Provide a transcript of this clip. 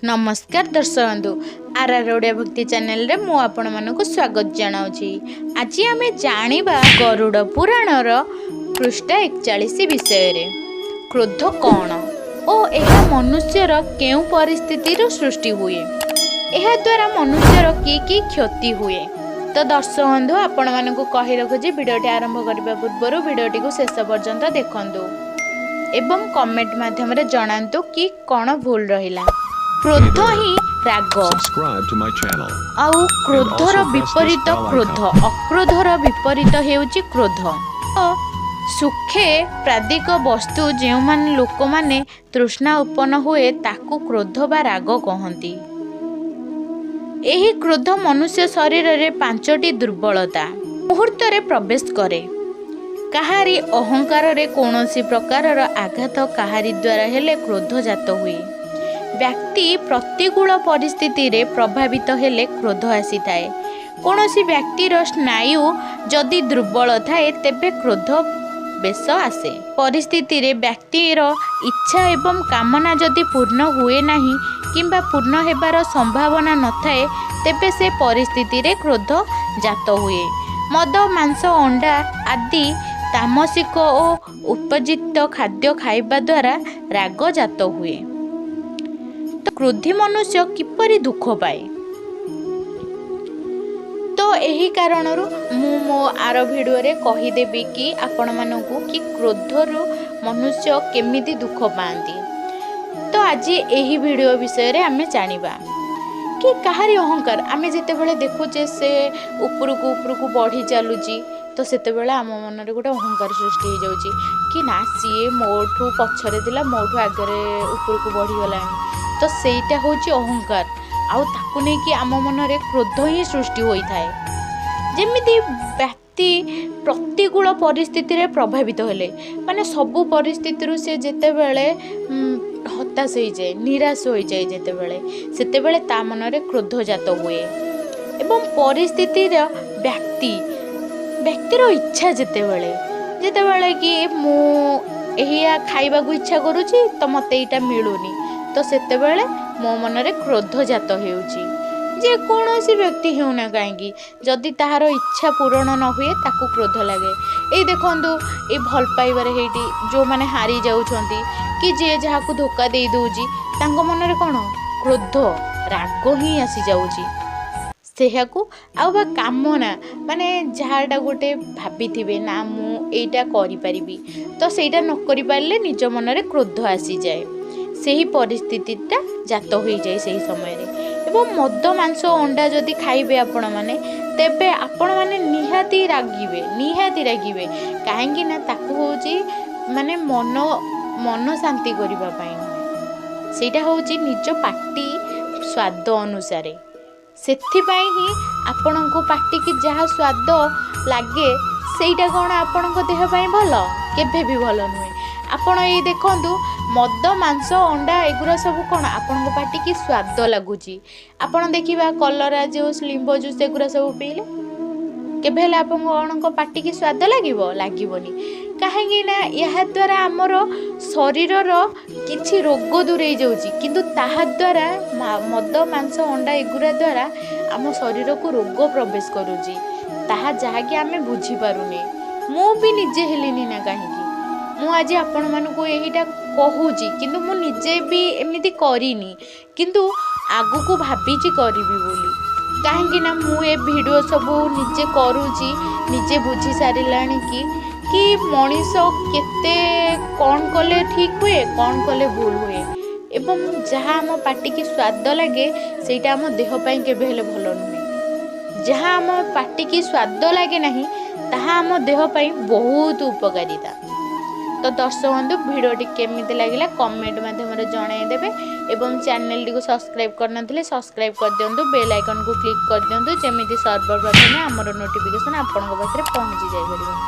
नमस्कार दर्शक बंधु आर ओडिया भक्ति चैनल रे मु आपण मानक स्वागत जनाऊँगी। आज आम जानिबा गरुड़ पुराण पृष्ठ 41 विषय रे क्रोध कौन और यह मनुष्यर केउ परिस्थिति सृष्टि हुए, यह द्वारा मनुष्यर की क्षति हुए। तो दर्शक बंधु आपण मानक कहि रखुछि वीडियोटी आरंभ करबा पूर्व वीडियोटी को शेष पर्यंत देखंतु एवं कमेंट माध्यम रे जणांतु कि कौन भूल रहिला। क्रोध ही राग आउ क्रोधर विपरीत क्रोध, अक्रोधर विपरीत हेउची क्रोध। सुखे प्रादिक वस्तु जो मान लोक माने तृष्णा उत्पन्न हुए ताकू क्रोध बा राग कहती। एही क्रोध मनुष्य शरीर रे 5टी दुर्बलता मुहूर्त रे प्रवेश करे। काहारी अहंकार रे कौनसी प्रकार आघात काहारी द्वारा हेले क्रोध जात हुए। व्यक्ति प्रतिकूल परिस्थिति रे प्रभावित हेले क्रोध आसी थाए। कौनसी व्यक्तिर स्नायु जदि दुर्बल थाए तेबे क्रोध बेश आसे। परिस्थिति रे व्यक्तिर इच्छा एवं कामना जदि पूर्ण हुए नाही किंबा पूर्ण हेबार संभावना नथाए तेबे से परिस्थिति रे क्रोध जात हुए। मद मांस अंडा आदि तामसिक और उपजित खाद्य खाइबा द्वारा राग जात हुए। तो क्रोधी मनुष्य किपरि दुख पाए, तो यही कारण मो आर वीडियो रे कहीदेवी कि आपण मानकू कि क्रोधरु मनुष्य केमिति दुख पाती। तो आज यही वीडियो विषय रे आमे जानिबा कि काहारी अहंकार आमे जेतेबेले देखुचे से उपरकू बढ़ी चलुची तो सेतेबेले आम मन रे गोटे अहंकार सृष्टि हो जाउची कि ना सीए मोठू पछरे दिला मोठू आगरे उपरकू बढ़ी गलानी। तो सेटा होची अहंकार आउ ताकू नै कि आम मन रे क्रोध ही सृष्टि होई थाए। जेमिति व्यक्ति प्रतिकूल परिस्थिति रे प्रभावित हेले माने सबु परिस्थिति रु से जेतेबेले हताश हो जाए, निराश हो जाए, जेतेबेले सेतेबेले ता मन रे क्रोध जात हुए। एवं परिस्थिति रे व्यक्तिर इच्छा जेतेबेले कि मु एहिया खाइबा को इच्छा करूची तो मते एटा मिलुनी तो सेतेबेले मो मन रे क्रोध जात हेउची। जे कौनसी व्यक्ति हेउना काहेकि जदि ताहार इच्छा पूरण न हुए ताकू क्रोध लागे। ए देखंतु ए भल पाइबारे हेटी जो माने हारी जाउछंती कि जे जहाकू धोखा दे दउची तांको मन रे कोन क्रोध राग ही आसी जाउची। सेहाकू आउ बा कामना माने जहाटा गोटे भाबिथिबे ना मु एटा करि परिबी तो सेटा न करि पारले निज मन रे क्रोध आसी जाए। सेही परिस्थितिटा जात हो जाए सही समय रे। एवं मद मांस अंडा जदि खाइबे आपण माने तेबे आपण माने निहाती रागिबे काहेकि ना ताकू होची माने मन शांति करिबा पई सेटा होची निज पाटी स्वाद अनुसार। सेथिपाई ही आपणको पाटी की जहाँ स्वाद लगे सेटा कौन आपणको देह पाई भल केभे भी भल नुहे। आपण ये देखंतु मद मांस अंडा एगुरा सब कौन आपणको पाटी की स्वाद लगुची। आपण देखिबा कलरा जूस लिंबू जूस एगुरा सब पीले केभे हेले आपणको पाटी की स्वाद लागबनी काहेकि ना या द्वारा आमर शरीरर किछि रोग दूरे जाउची किंतु ताहा द्वारा मद मांस अंडा एगुरा द्वारा आम शरीर को रोग प्रवेश करूची ताहा जहाँकि आमे बुझी पारुनी। मु भी निजे हेलिनी ना काहेकि मु आज आपण मानकू एहिटा कहूची किंतु मु निजे भी एमिति करिनी किंतु आगु को भाबीची करिवि बोली काहेकि ना मु ए वीडियो सब निजे करूची निजे बुझी सारिलाणी कि मनीष केते कौन कले ठीक हुए कौन कले भूल हुए एवं जहाँ आम पाटी की स्वाद लगे सेटा आम देह पाई केबे हेले भल नुहे। जहाँ आम पाटी की स्वाद लगे नहीं ताहा आम देह पाई बहुत उपकारिता। तो दर्शक बंधु वीडियोटी केमिति लागिला कमेंट माध्यम जणाई देबे एवं चैनल टी को सब्सक्राइब कर नथिले सब्सक्राइब कर दियंतु, बेल आइकन को क्लिक कर दियंतु जेमिति सर्वप्रथमे हमर नोटिफिकेशन आपन पाखरे पहुंची जाय परिबो।